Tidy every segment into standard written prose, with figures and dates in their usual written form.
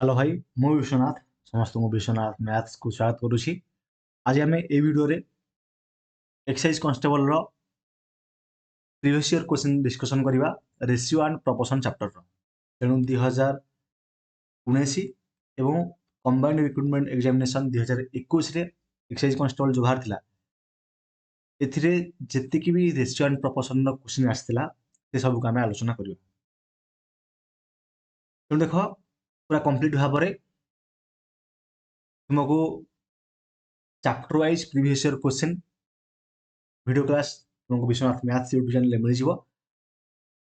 Hello भाई मु विश्वनाथ समस्त को विश्वनाथ मैथ्स को स्वागत करुछि। आज आम ए वीडियो रे एक्सरसाइज कांस्टेबल रो प्रीवियस ईयर क्वेश्चन डिस्कशन करबा रेशियो एंड प्रोपोर्शन चैप्टर रो तेणु 2019 एवं कंबाइंड रिक्रूटमेंट एग्जामिनेशन 2021 रे एक्सरसाइज कांस्टेबल जो बाहर थिला एथिरे जेतिकी भी रेशियो एंड प्रोपोर्शन रो क्वेश्चन आस्थिला से सब को आम आलोचना करबा। तेणु देख पूरा कंप्लीट भाव में तुमको chapter wise previous year question video class तुमको विश्वनाथ मैथ्स यूट्यूब चैनल मिल जाव।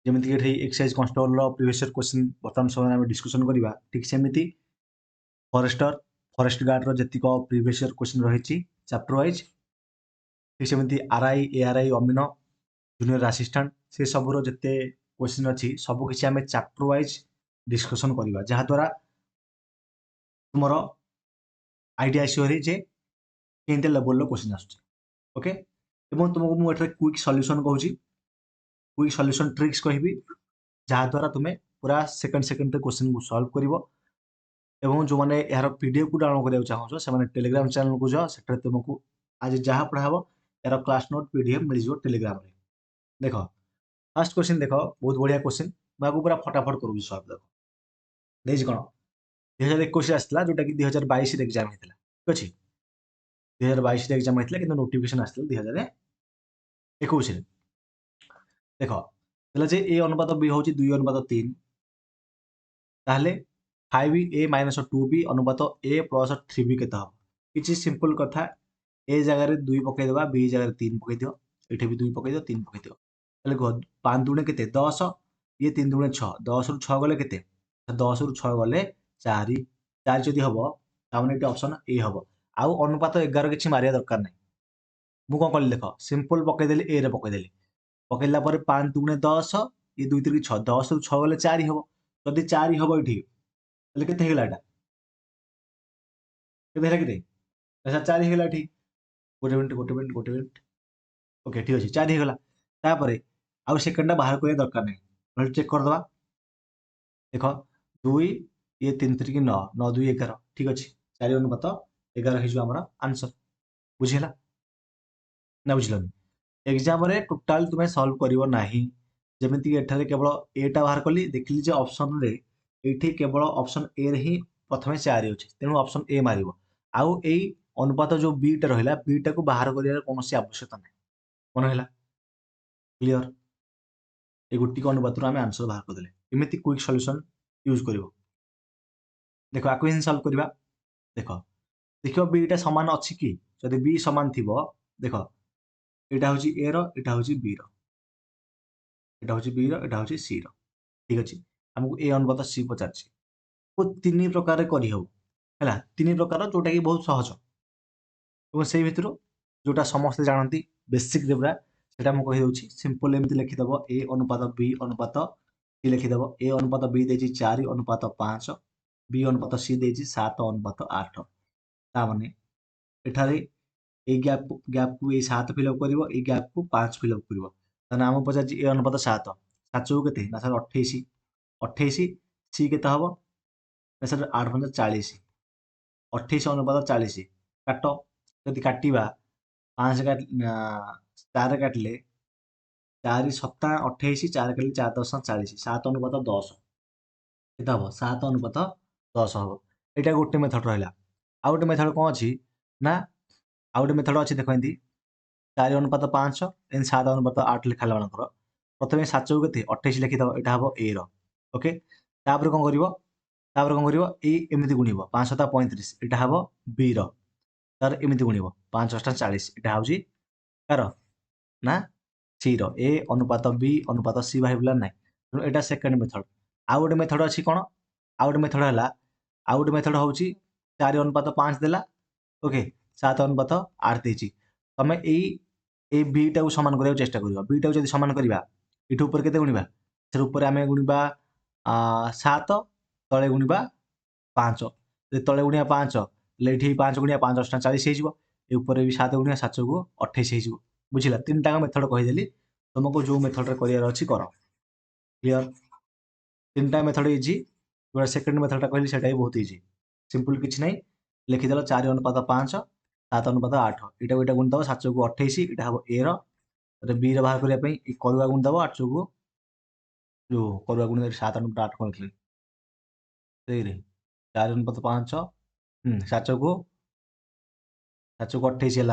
जमीक exercise constable previous year question बर्तमान समय आम डिस्कसन करवा ठीक सेमती फॉरेस्टर फॉरेस्ट गार्ड जीक प्रीवियस ईयर क्वेश्चन रही चैप्टर वाइज ठीक सेमती आरआई एआरआई अमीन जूनियर असिस्टेंट से सबूर जिते क्वेश्चन अच्छी सबकि आम चैप्टर वाइज डिस्कसन करवा जहाद्वारा तुमर आइडिया आसोरी जे के लेवल क्वेश्चन आस ओके। एवं तुमको मुझे क्विक सॉल्यूशन कहूँ क्विक सॉल्यूशन ट्रिक्स कहबी जहाद्वारा तुम्हें पूरा सेकंड सेकंड क्वेश्चन को सॉल्व कर एवं जो मैंने यार पीडीएफ को डाउनलोड करने चाहो से टेलीग्राम चैनल को जाओ से तुमको आज जहाँ पढ़ाब यार क्लास नोट पीडीएफ मिल जाव टेलीग्राम रे। देख फास्ट क्वेश्चन देख बहुत बढ़िया क्वेश्चन मुझे पूरा फटाफट करूँ सॉल्व देख देखिए कौन 2021 आसला जोटा कि 2022 एग्जाम होता ठीक अच्छे 2022 एग्जाम होता कि नोटिफिकेशन आसला 2021 देख जे ए अनुपात बी हूँ 2:3 ताहले 5a माइनस 2b अनुपात a प्लस 3b के किसी सिंपल कथा ए जगह 2 पकईदे बी जगह 3 पकईद ये भी 2 पकईद 3 पकईद 5 दुणे के 10 ये 3 दुणे 6 10 रु 6 गले के 10 रु 6 गले 4 4 जदि हम ताने ये ऑप्शन ए हम आउ अनुपात 11 किसी मारिया दरकार नहीं मुझे कौन कली देख सिंपल पकईदेली ए रे पकईदेली पकईला 5 दुणे 10 ये 2 3 6 10 रु 6 गले 4 हम जदि 4 हम ये केते हेला एटा केते हेला केते अच्छा 4 हेला ठीक गोटे मिनिट ओके ठीक अच्छे 4 हेगला तापर आउ सेकेंडा बाहर करने दरकार नहीं चेक करदे देख 2 ये 3 3 9 9 2 11 ठीक अच्छे 4 अनुपात 11 हो आंसर बुझीला ना बुझिलनि एग्जाम रे टोटाल तुम्हें सॉल्व करिवो नाही जेमिति एठारे केवल एटा बाहर कली देखली जे ऑप्शन रे एठी केवल ऑप्शन ए रे ही प्रथमे 4 अछि तेणु ऑप्शन ए मारिवो आउ एई अनुपात जो बी टा रहिला बी टा को बाहर करिया कोनोसी आवश्यकता नाही मन हैला क्लियर ए गुटी को अनुपात आम आंसर बाहर करदेले एमिति क्विक सॉल्यूशन यूज करिवो देखो आकु हिन सॉल्व करबा देखो देखो बी टा समान अछि कि जदि बी समान थिबो देखो एटा होची ए रो एटा होची बी रो एटा होची बी रो एटा होची सी रो ठीक अछि हमको ए अनुपात सी पचारछि को तीन प्रकार करी हो हैला तीन प्रकार जोटा कि बहुत सहज और से भितर जोटा समस्त जानती बेसिक देवरा सेटा मु कहि दउछि सिंपल एमति लिखिदब ए अनुपात बी अनुपात सी लिखिदब ए अनुपात बी देछि 4 अनुपात 5 बी अनुपात सी देछि 7 अनुपात 8 ता माने एठारे ए गैप को ए 7 फिल अप करिवो ए गैप को 5 फिल अप करिवो ताने हम पचाछि ए अनुपात 7 7 को केते ना सर 28 28 सी केते हबो ना सर 8 5 40 28 अनुपात 40 काट जदि काटिबा 5 काट 4 काटले 4 सत्ता 28 4 काटले 4 10 40 7 अनुपात 10 केते हबो 7 अनुपात 10 हबो एटा गोटे मेथड रहला आ गोटे मेथड कोन अछि ना आ गोटे मेथड अछि देखो एंती 4 अनुपात 5 एन 7 अनुपात 8 लिखाला मानकर प्रथमे 7 को केते 28 लिखि दबो एटा हबो ए रो ओके तापर कोन करिवो ए एमिति गुणिबो 5 7 35 एटा हबो बी रो तार एमिति गुणिबो 5 8 40 एटा होची कार ना सी रो ए अनुपात बी अनुपात सी भाइबला नै तेणु एटा सेकंड मेथड आ गोटे मेथड अछि कोन आ गोटे मेथड हला आ गोटे मेथड होची 4 अनुपात 5 देला ओके 7 अनुपात 8 देछि तमे ए बी टा को समान करिया चेष्टा करियो बी टा को जदि समान करिवा इठु ऊपर केते गुणिबा सर ऊपर आमे गुणिबा 7 तळे गुणिबा 5 जे तळे गुणिया 5 लेठी 5 गुणिया 5 8 40 हे जिवो ए ऊपर भी 7 गुणिया 7 को 28 हे जिवो बुझिला तीनटा मेथड कहि देली तुमको जो मेथड रे करियर अछि करो क्लियर तीनटा मेथड इजी जो सेकेंड मेथडटा कहली सेटा भी बहुत इजी सिंपल किसी ना लिखिदेल 4:5 7:8 इटा गुणिदेव 7×28 इटा हम ए बी बाहर करने करुआ गुणिदेव 8 जो करुआ गुणिदेव 7:8 कौन लिखली 4:5 7×28 है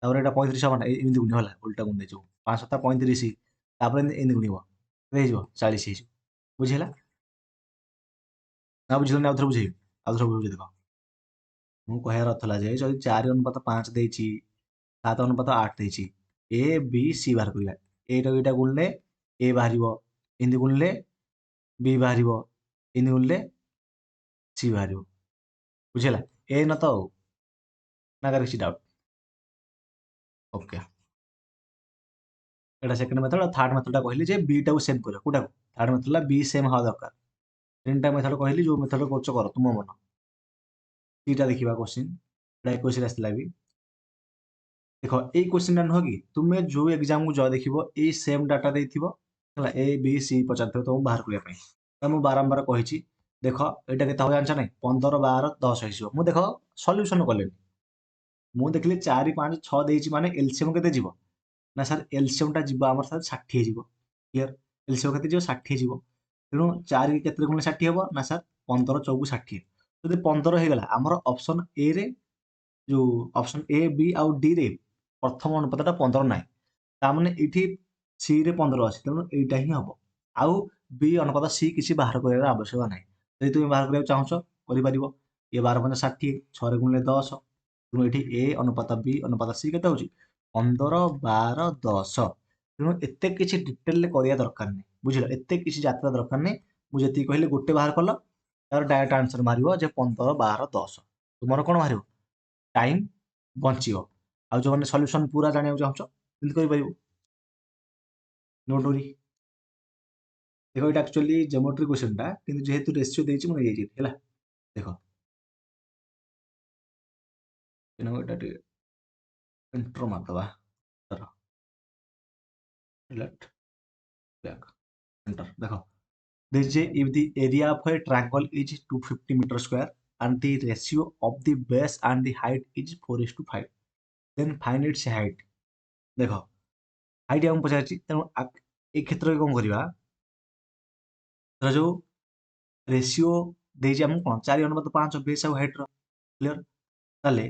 तापर एटा 35 हमारा एमती गुण है उल्टा गुण दे 5×7 = 35 तापर एमती गुणव 40 बुझेगा ना बुझे आउे बुझे आउे बुझे देख ମୁଁ କହିବାର ଥିଲା ଯେ ଯଦି 4:5 ଦେଇଛି 7:8 ଦେଇଛି ଏ ବି ସି ବାହାର କରିବା ଏଇଟା ଗୁଣିଲେ ଏ ବାହାରିବ ଏମିତି ଗୁଣିଲେ ବି ବାହାରିବ ଏମିତି ଗୁଣିଲେ ସି ବାହାରିବ ବୁଝିଲା ଏ ନ ତ ଆଉ ନା କାହାର କିଛି ଡାଉଟ୍ ଓକେ এটা সেকেন্ড মেথড আর থার্ড মেথডটা কহিলি যে বি টাକୁ সেম করিବ কোটাକୁ থার্ড মেথডটা বি সেম হওয়া দরকার তিনটা মেথড কহিলি ଯୋଉ মেথড କରୁଛ କର ତୁମ ମନ ଏଇଟା ଦେଖିବା क्वेश्चन ଏଇଟା क्वेश्चन ଆସିଥିଲା ବି देख ये क्वेश्चन नुह कि तुम्हें जो एग्जाम को जय देख ये सेम डाटा देथिबो है ए बी सी पचार तुम बाहर करने तो मुझे बारंबार कही देख यहाँ के जानच ना 15 12 10 हो मुझे देख सल्यूशन कले मुझे देखिली 4 5 6 देती माने एलसीएम के ना सर एलसीएम टा जीव आम सर 60 जीव क्लीयर एलसीएम के 60 जीव तेणु 4 के गुण 60 हम ना सर 15 4 60 जब 15 हो गला आमर ऑप्शन ए रे जो ऑप्शन ए बी आउ डी रे प्रथम अनुपातटा 15 ना ताने ये सी रे 15 अच्छे तेणु यहाँ ही हम आउ बी अनुपात सी किसी बाहर कर आवश्यक ना यदि तुम बाहर करा चाहछ कर ये 12 × 60 6 गुणिले 10 तेणु ये ए अनुपात बी अनुपात सी के 15 12 10 तेणु एत किसी डिटेल करवा दरकार नहीं बुझल एत किसी जात्रा दरकार नहीं मुझे जी कहली गोटे बाहर कल तार डायरेक्ट आंसर मारियो जे 15 12 10 तुम कौन बाहर टाइम बचिव आउ जो मैंने सल्यूशन पूरा जाना चाहछ कर नो डोरी देखो ये एक्चुअली ज्योमेट्री क्वेश्चन टा किंतु जेहेतु रेशियो देछि मुझे ये है देखो एटा एंटर मारदबा लेफ्ट बैक एंटर देखो this is if the area of a triangle is 250 meter square and the ratio of the base and the height is 4:5 then find its height देखो हाइट हम पचार तेणु ए क्षेत्र में कौन करवा जो रेशियो देछि हमको कौन 4:5 बेस आउ हाइट क्लियर ताले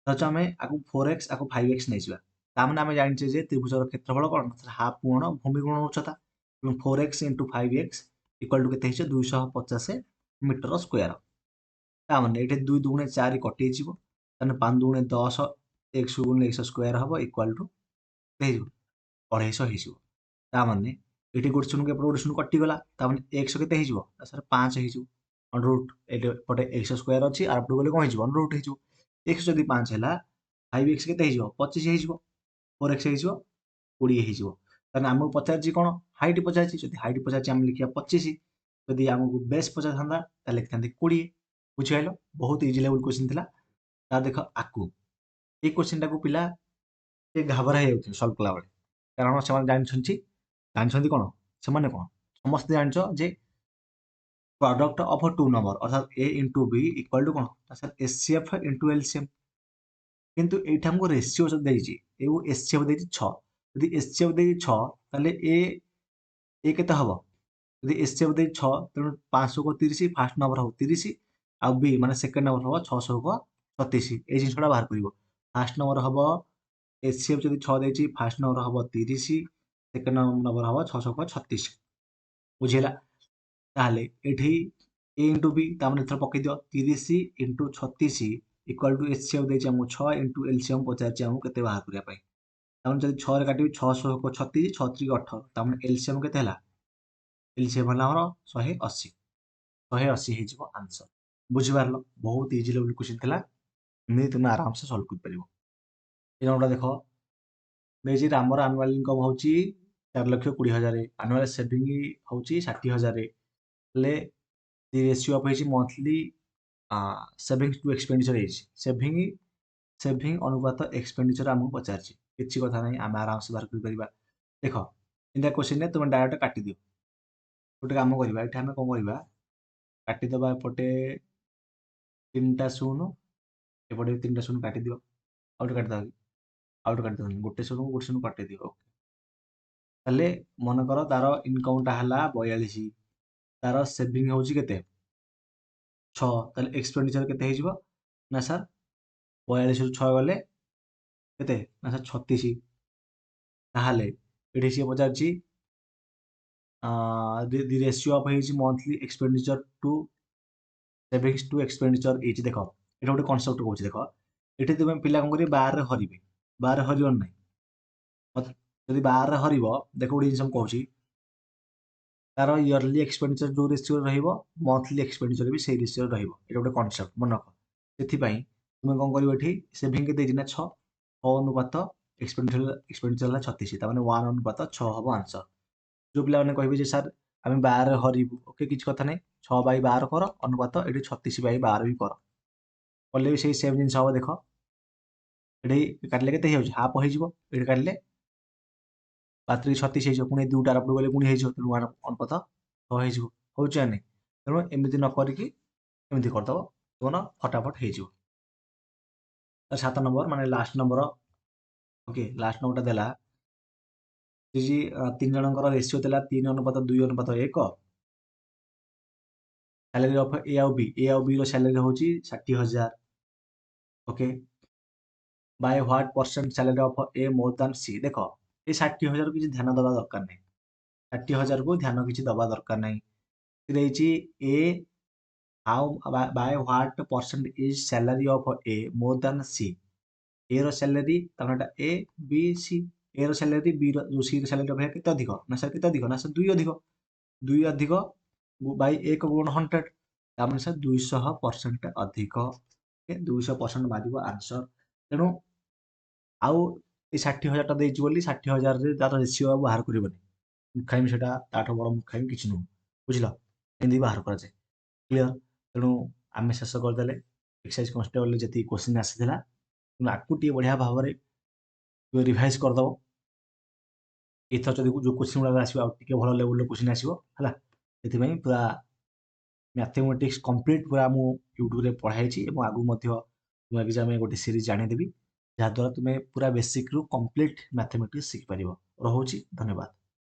धरछ आमे आकु 4x आकु 5x नै जिवा तामने आमे जानिछे जे त्रिभुजर क्षेत्रफल कोन हाफ गुण भूमि गुण उच्चता 4x * 5x इक्वल टू केते हिचे 250 मीटर स्क्वायर तामने एटे 2 2 4 कटि जिवो ताने 5 2 10 x * x स्क्वायर हबो इक्वल टू केते हिजो 250 हिजो तामने एटी गोटे शून्य के गोटे शून्य कटिगला तामने x केते हिजो सर 5 हिजो √ एटे पटे x स्क्वायर अछि आर पटे गले कोन हिजो √ हिजो x जदि 5 हैला 5x केते हिजो 25 हिजो 4x हिजो 20 हिजो ताने हमहु पचारछि कोन हाइट पचारछि जदि हाइट पचारछि हम लिखिया 25 जदि हमहु बेस पचार थांदा त लिखथांती 20 बुझाइलो बहुत इजी लेवल क्वेश्चन थिला ता देखो आकु ए क्वेश्चन टाकू पिला ए घाबरा हे जाउथि सॉल्व कला बेले कारण से जानछंती कोन से कोन समस्त जानछो जे प्रोडक्ट ऑफ टू नंबर अर्थात a * b इक्वल टू कोन सर एचसीएफ * एलसीएम किंतु एठी हमको रेशियो जो देछि एउ एचसीएफ देछि 6 यदि एचसीएफ देछि 6 ताले ए केते हबो यदि एचसीएफ देछि 6 तेणु 500 को 30 फर्स्ट नंबर हो 30 आ बी माने सेकंड नंबर हो 600 को 36 ए जिनसटा बाहर करिवो फर्स्ट नंबर हबो एचसीएफ जदि 6 देछि फर्स्ट नंबर हबो 30 सेकंड नंबर हबो 600 को 36 बुझिला ताले एठी a * b तामने थर पकई दियो 30 * 36 इक्वल टू एचसीएफ देछि हमको 6 * एलसीएम पचारछि हमको केते बाहर करिया पई तामने जदि 6 रे काटिबी 600 को 36 36 को 18 तामने एलसीएम केते हला एलसीएम हला हमर 180 180 हे जिवो आंसर बुझि पारलो बहुत इजी लेवल क्वेश्चन थिला नै तुम आराम से सॉल्व कर परिबो ए नोटा देखो देछि हमर एनुअल इनकम होछि 4,20,000 एनुअल सेविंग होछि 60,000 ले the ratio of monthly savings to expenditure is saving अनुपात एक्सपेंडिचर आमको पचारछि किछि कथा नै आम आराम से बाहर कर परिबा देखो इंदा क्वेश्चन ने तुम डायरेक्ट काटि दियो गोटे काम करबा एठी हम कोन करबा काटिदेवा एपटे 3टा शून्य एपटे 3टा शून्य काटिदियो आउट काटिदेवा कि आउट काटिदेवा गोटे शून्य काटिदियो ताले मनकर तार इनकमटा हला 42 तार सेविंग होची केते 6 ताले एक्सपेंडिचर केते हेजिबो ना सर 42 रु 6 गले केते ना सर 36 ताहाले एठी से पचारची the ratio of hazy monthly expenditure to savings to expenditure H देख एटा गोटे कनसेप्ट कहूँ देख ये तुम पिला कौन करेंगे 12 रे हरबे 12 हर ना जदि 12 हर देख गोटे जिन कहूँ तार इयरली एक्सपेंडिचर जो रेसीो रंथली एक्सपेंडिचर भी से रेसीो रोटे कनसेप्ट मन रख से तुम कौन कर सेविंग के ना 6 अनुपात एक्सपेंडिचर है 36 मैंने 1 अनुपात 6 हम आंसर जो पिला मैंने कहे सर आम 12 हरबू ओके किसी कथा नहीं 6/12 कर अनुपात ये 36/12 भी कर कले भी से सेम जिन हम देख ये काटिले के हाफ हो काटिले 36 हो पुणी 2टा रपड़ गले पुणी हो तेणु अनुपात 6 हो नहीं तेणु एमती न करिकी एमती करदेव तुम फटाफट हो 7 नंबर माने लास्ट नंबर ओके लास्ट नंबरटा देला जी 3 जनकर रेसीो देला 3 अनुपात 2 अनुपात 1 सैलरी ऑफ ए आउ बी रो सैलरी होची 60,000 okay by what percent salary of A more than C देख ये 60,000 किसी ध्यान दबा दरकार नहीं 60,000 को ध्यान किसी दबा दरकार नहीं ए how by what percent is salary of A more than C A रो सैलरी तमटा ए बी सी ए रो सैलरी बी रो जो सी रो सैलरी अपेक्षा केते अधिक ना सर केते अधिक ना सर 2 अधिक 2 अधिक बाय 1 गुण 100 तामने सर 200% अधिक 200% मारिबो आंसर तेणु आउ ये 60,000 टा देछि बोली 60,000 रे तार रेशियो बाहर करबनी मुखाइम सेटा ताठो बड़ मुखाइम किछि नु बुझिलो एंदी बाहर करा जाय क्लियर तेणु आम शेष करदे एक्सरसाइज कन्स्टेबल जी क्वेश्चन आसाला तुम आपको टे बढ़िया भाव में रिभाइज करदेव एथर जो क्वेश्चन गुड़ा आसो भल लेवल क्वेश्चन आसो है पूरा मैथमेटिक्स कंप्लीट पूरा मुझे यूट्यूब पढ़ाई आगू तुम एग्जाम गोटे सीरीज जानेदेवी जहाद्वारा तुम्हें पूरा बेसिक रु कंप्लीट मैथमेटिक्स शिखिपार रोचे धन्यवाद।